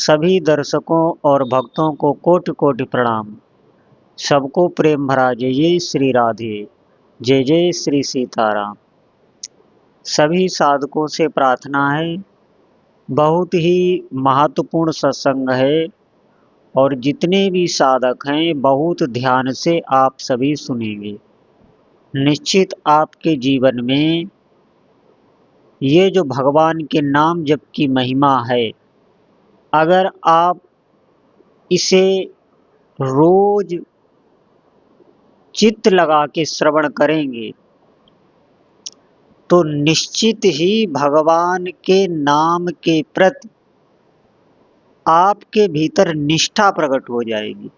सभी दर्शकों और भक्तों को कोटि कोटि प्रणाम। सबको प्रेम भरा जय जय श्री राधे, जय जय श्री सीताराम। सभी साधकों से प्रार्थना है, बहुत ही महत्वपूर्ण सत्संग है और जितने भी साधक हैं बहुत ध्यान से आप सभी सुनेंगे। निश्चित आपके जीवन में ये जो भगवान के नाम जप की महिमा है, अगर आप इसे रोज चित्त लगा के श्रवण करेंगे तो निश्चित ही भगवान के नाम के प्रति आपके भीतर निष्ठा प्रकट हो जाएगी।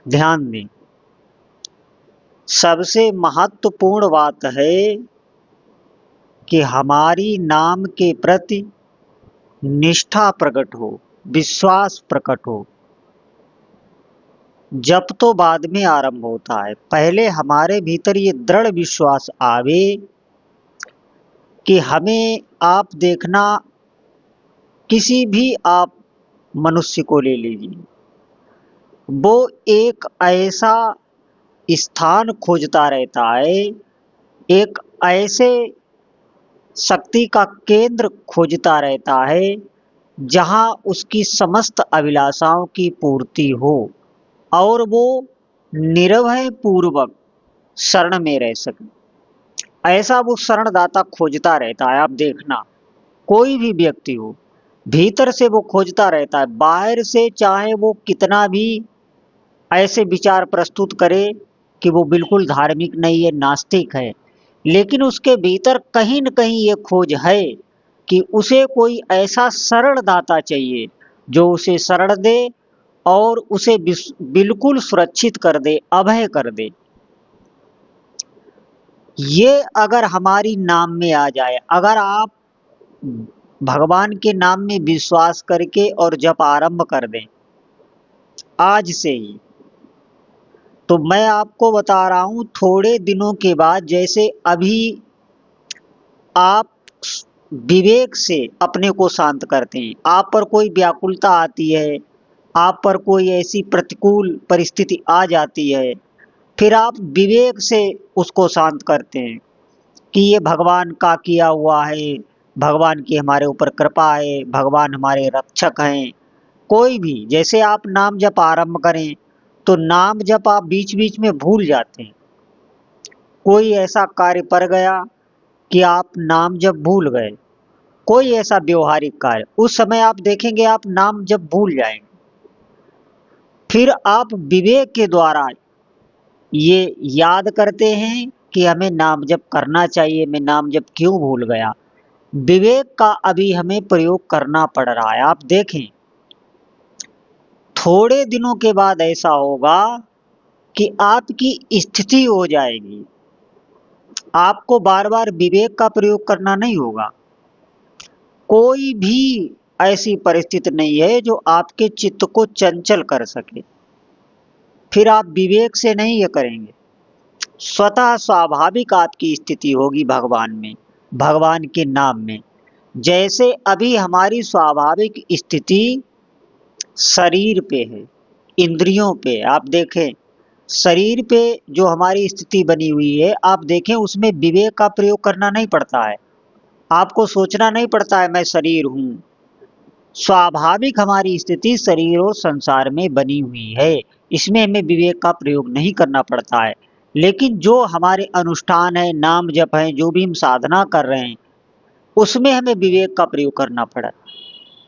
ध्यान दें, सबसे महत्वपूर्ण बात है कि हमारी नाम के प्रति निष्ठा प्रकट हो, विश्वास प्रकट हो। जप तो बाद में आरंभ होता है, पहले हमारे भीतर ये दृढ़ विश्वास आवे कि हमें आप देखना, किसी भी आप मनुष्य को ले लीजिए, वो एक ऐसा स्थान खोजता रहता है, एक ऐसे शक्ति का केंद्र खोजता रहता है जहां उसकी समस्त अभिलाषाओं की पूर्ति हो और वो निर्भय पूर्वक शरण में रह सके। ऐसा वो शरणदाता खोजता रहता है। आप देखना, कोई भी व्यक्ति हो, भीतर से वो खोजता रहता है। बाहर से चाहे वो कितना भी ऐसे विचार प्रस्तुत करे कि वो बिल्कुल धार्मिक नहीं है, नास्तिक है, लेकिन उसके भीतर कहीं न कहीं ये खोज है कि उसे कोई ऐसा शरण दाता चाहिए जो उसे शरण दे और उसे बिल्कुल सुरक्षित कर दे, अभय कर दे। ये अगर हमारी नाम में आ जाए, अगर आप भगवान के नाम में विश्वास करके और जप आरंभ कर दें आज से ही, तो मैं आपको बता रहा हूं, थोड़े दिनों के बाद, जैसे अभी आप विवेक से अपने को शांत करते हैं, आप पर कोई व्याकुलता आती है, आप पर कोई ऐसी प्रतिकूल परिस्थिति आ जाती है, फिर आप विवेक से उसको शांत करते हैं कि ये भगवान का किया हुआ है, भगवान की हमारे ऊपर कृपा है, भगवान हमारे रक्षक हैं। कोई भी, जैसे आप नाम जप आरंभ करें तो नाम जप आप बीच बीच में भूल जाते हैं। कोई ऐसा कार्य पड़ गया कि आप नाम जप भूल गए, कोई ऐसा व्यवहारिक कार्य, उस समय आप देखेंगे आप नाम जप भूल जाएंगे। फिर आप विवेक के द्वारा ये याद करते हैं कि हमें नाम जप करना चाहिए, मैं नाम जप क्यों भूल गया। विवेक का अभी हमें प्रयोग करना पड़ रहा है। आप देखें, थोड़े दिनों के बाद ऐसा होगा कि आपकी स्थिति हो जाएगी, आपको बार बार विवेक का प्रयोग करना नहीं होगा। कोई भी ऐसी परिस्थिति नहीं है जो आपके चित्त को चंचल कर सके। फिर आप विवेक से नहीं ये करेंगे, स्वतः स्वाभाविक आपकी स्थिति होगी भगवान में, भगवान के नाम में। जैसे अभी हमारी स्वाभाविक स्थिति शरीर पे है, इंद्रियों पे। आप देखें, शरीर पे जो हमारी स्थिति बनी हुई है, आप देखें उसमें विवेक का प्रयोग करना नहीं पड़ता है, आपको सोचना नहीं पड़ता है मैं शरीर हूं। स्वाभाविक हमारी स्थिति शरीर और संसार में बनी हुई है, इसमें हमें विवेक का प्रयोग नहीं करना पड़ता है। लेकिन जो हमारे अनुष्ठान है, नाम जप है, जो भी हम साधना कर रहे हैं, उसमें हमें विवेक का प्रयोग करना पड़ा,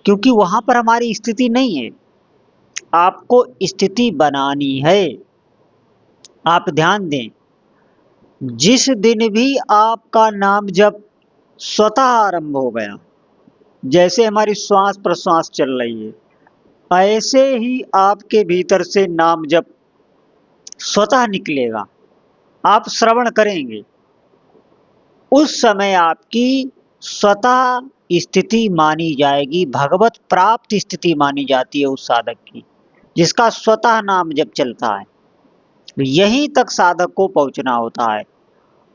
क्योंकि वहां पर हमारी स्थिति नहीं है। आपको स्थिति बनानी है। आप ध्यान दें, जिस दिन भी आपका नाम जप स्वतः आरंभ हो गया, जैसे हमारी श्वास प्रश्वास चल रही है, ऐसे ही आपके भीतर से नाम जप स्वतः निकलेगा। आप श्रवण करेंगे, उस समय आपकी स्वतः स्थिति मानी जाएगी, भगवत प्राप्त स्थिति मानी जाती है उस साधक की, जिसका स्वतः नाम जप चलता है। यहीं तक साधक को पहुंचना होता है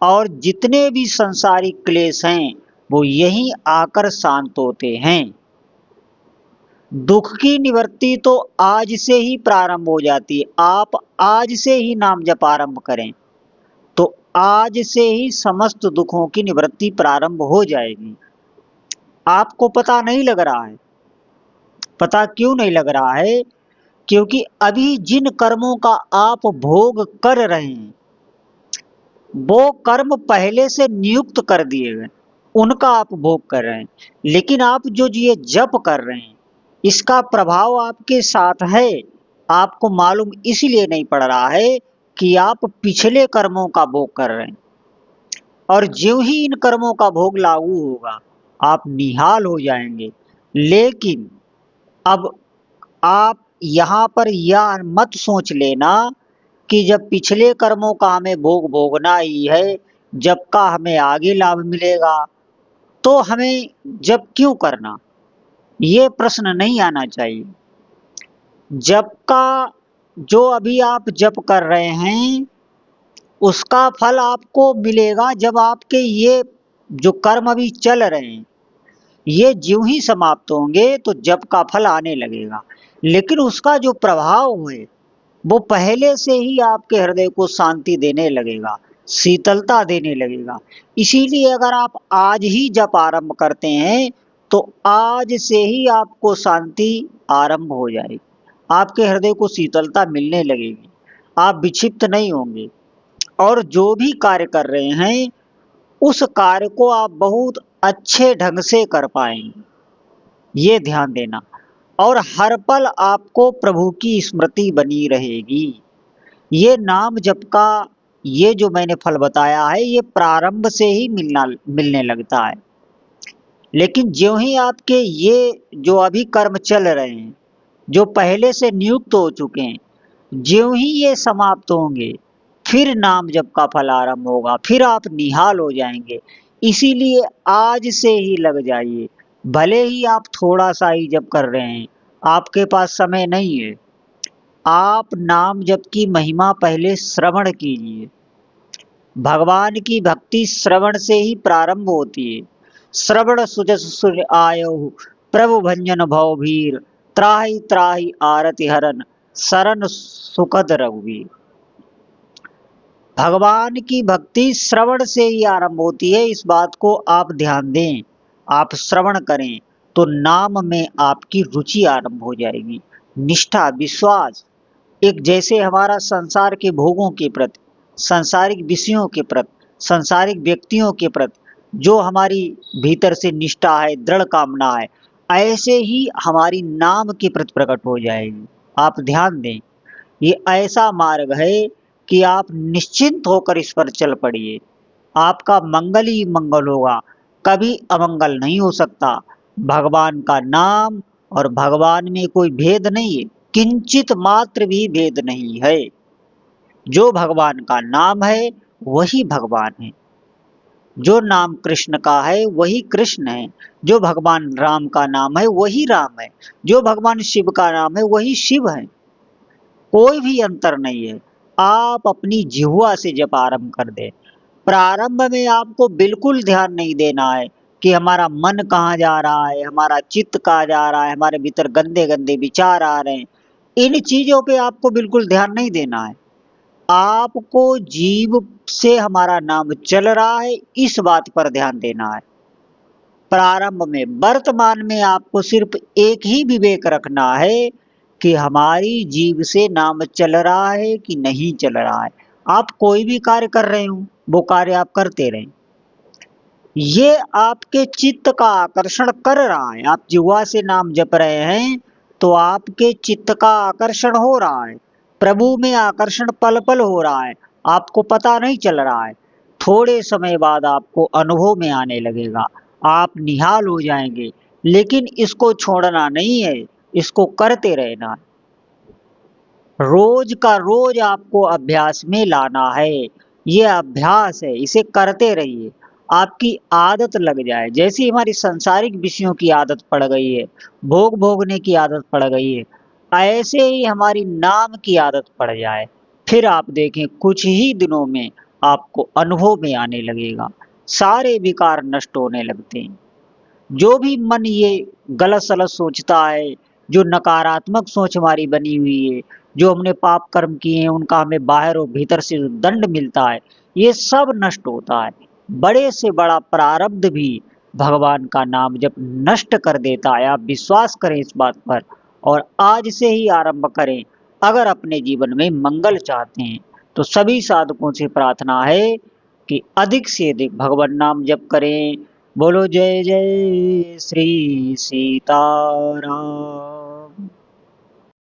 और जितने भी संसारिक क्लेश हैं वो यहीं आकर शांत होते हैं। दुख की निवृत्ति तो आज से ही प्रारंभ हो जाती है। आप आज से ही नाम जप आरंभ करें तो आज से ही समस्त दुखों की निवृत्ति प्रारंभ हो जाएगी। आपको पता नहीं लग रहा है। पता क्यों नहीं लग रहा है? क्योंकि अभी जिन कर्मों का आप भोग कर रहे हैं वो कर्म पहले से नियुक्त कर दिए गए, उनका आप भोग कर रहे हैं। लेकिन आप जो ये जप कर रहे हैं इसका प्रभाव आपके साथ है, आपको मालूम इसलिए नहीं पड़ रहा है कि आप पिछले कर्मों का भोग कर रहे हैं। और ज्यों ही इन कर्मों का भोग लागू होगा आप निहाल हो जाएंगे। लेकिन अब आप यहाँ पर यह मत सोच लेना कि जब पिछले कर्मों का हमें भोग भोगना ही है, जब का हमें आगे लाभ मिलेगा तो हमें जप क्यों करना, ये प्रश्न नहीं आना चाहिए। जप का जो अभी आप जप कर रहे हैं उसका फल आपको मिलेगा जब आपके ये जो कर्म अभी चल रहे हैं ये ज्यों ही समाप्त होंगे तो जप का फल आने लगेगा। लेकिन उसका जो प्रभाव है वो पहले से ही आपके हृदय को शांति देने लगेगा, शीतलता देने लगेगा। इसीलिए अगर आप आज ही जप आरंभ करते हैं तो आज से ही आपको शांति आरंभ हो जाएगी, आपके हृदय को शीतलता मिलने लगेगी, आप विक्षिप्त नहीं होंगे और जो भी कार्य कर रहे हैं उस कार्य को आप बहुत अच्छे ढंग से कर पाएंगे, ये ध्यान देना। और हर पल आपको प्रभु की स्मृति बनी रहेगी। ये नाम जप का ये जो मैंने फल बताया है ये प्रारंभ से ही मिलने लगता है। लेकिन ज्यों ही आपके ये जो अभी कर्म चल रहे हैं जो पहले से नियुक्त हो चुके हैं, ज्यों ही ये समाप्त होंगे फिर नाम जप का फल आरंभ होगा, फिर आप निहाल हो जाएंगे। इसीलिए आज से ही लग जाइए, भले ही आप थोड़ा सा ही जप कर रहे हैं, आपके पास समय नहीं है, आप नाम जप की महिमा पहले श्रवण कीजिए। भगवान की भक्ति श्रवण से ही प्रारंभ होती है। श्रवण सुजस सुर आयो प्रभु भंजन भव भीर, त्राहि त्राहि आरति हरन शरण सुखद रघुवीर। भगवान की भक्ति श्रवण से ही आरंभ होती है, इस बात को आप ध्यान दें। आप श्रवण करें तो नाम में आपकी रुचि आरंभ हो जाएगी, निष्ठा विश्वास। एक जैसे हमारा संसार के भोगों के प्रति, सांसारिक विषयों के प्रति, सांसारिक व्यक्तियों के प्रति जो हमारी भीतर से निष्ठा है, दृढ़ कामना है, ऐसे ही हमारी नाम के प्रति प्रकट हो जाएगी। आप ध्यान दें, ये ऐसा मार्ग है कि आप निश्चिंत होकर इस पर चल पड़िए, आपका मंगल ही मंगल होगा, कभी अमंगल नहीं हो सकता। भगवान का नाम और भगवान में कोई भेद नहीं है, किंचित मात्र भी भेद नहीं है। जो भगवान का नाम है वही भगवान है, जो नाम कृष्ण का है वही कृष्ण है, जो भगवान राम का नाम है वही राम है, जो भगवान शिव का नाम है वही शिव है, कोई भी अंतर नहीं है। आप अपनी जिह्वा से जप आरंभ कर दे। प्रारंभ में आपको बिल्कुल ध्यान नहीं देना है कि हमारा मन कहाँ जा रहा है, हमारा चित्त कहाँ जा रहा है, हमारे भीतर गंदे गंदे विचार आ रहे हैं, इन चीजों पे आपको बिल्कुल ध्यान नहीं देना है। आपको जीव से हमारा नाम चल रहा है इस बात पर ध्यान देना है। प्रारंभ में वर्तमान में आपको सिर्फ एक ही विवेक रखना है कि हमारी जीव से नाम चल रहा है कि नहीं चल रहा है। आप कोई भी कार्य कर रहे हो वो कार्य आप करते रहें, ये आपके चित्त का आकर्षण कर रहा है। आप जिह्वा से नाम जप रहे हैं तो आपके चित्त का आकर्षण हो रहा है, प्रभु में आकर्षण पल पल हो रहा है, आपको पता नहीं चल रहा है। थोड़े समय बाद आपको अनुभव में आने लगेगा, आप निहाल हो जाएंगे। लेकिन इसको छोड़ना नहीं है, इसको करते रहना है, रोज का रोज आपको अभ्यास में लाना है। ये अभ्यास है, इसे करते रहिए, आपकी आदत लग जाए। जैसी हमारी सांसारिक विषयों की आदत पड़ गई है, भोग भोगने की आदत पड़ गई है, ऐसे ही हमारी नाम की आदत पड़ जाए, फिर आप देखें कुछ ही दिनों में आपको अनुभव में आने लगेगा, सारे विकार नष्ट होने लगते हैं। जो भी मन ये गलत सलत सोचता है, जो नकारात्मक सोच हमारी बनी हुई है, जो हमने पाप कर्म किए हैं, उनका हमें बाहर और भीतर से जो दंड मिलता है, ये सब नष्ट होता है। बड़े से बड़ा प्रारब्ध भी भगवान का नाम जब नष्ट कर देता है। आप विश्वास करें इस बात पर और आज से ही आरंभ करें। अगर अपने जीवन में मंगल चाहते हैं तो सभी साधकों से प्रार्थना है कि अधिक से अधिक भगवान नाम जप करें। बोलो जय जय श्री सीताराम।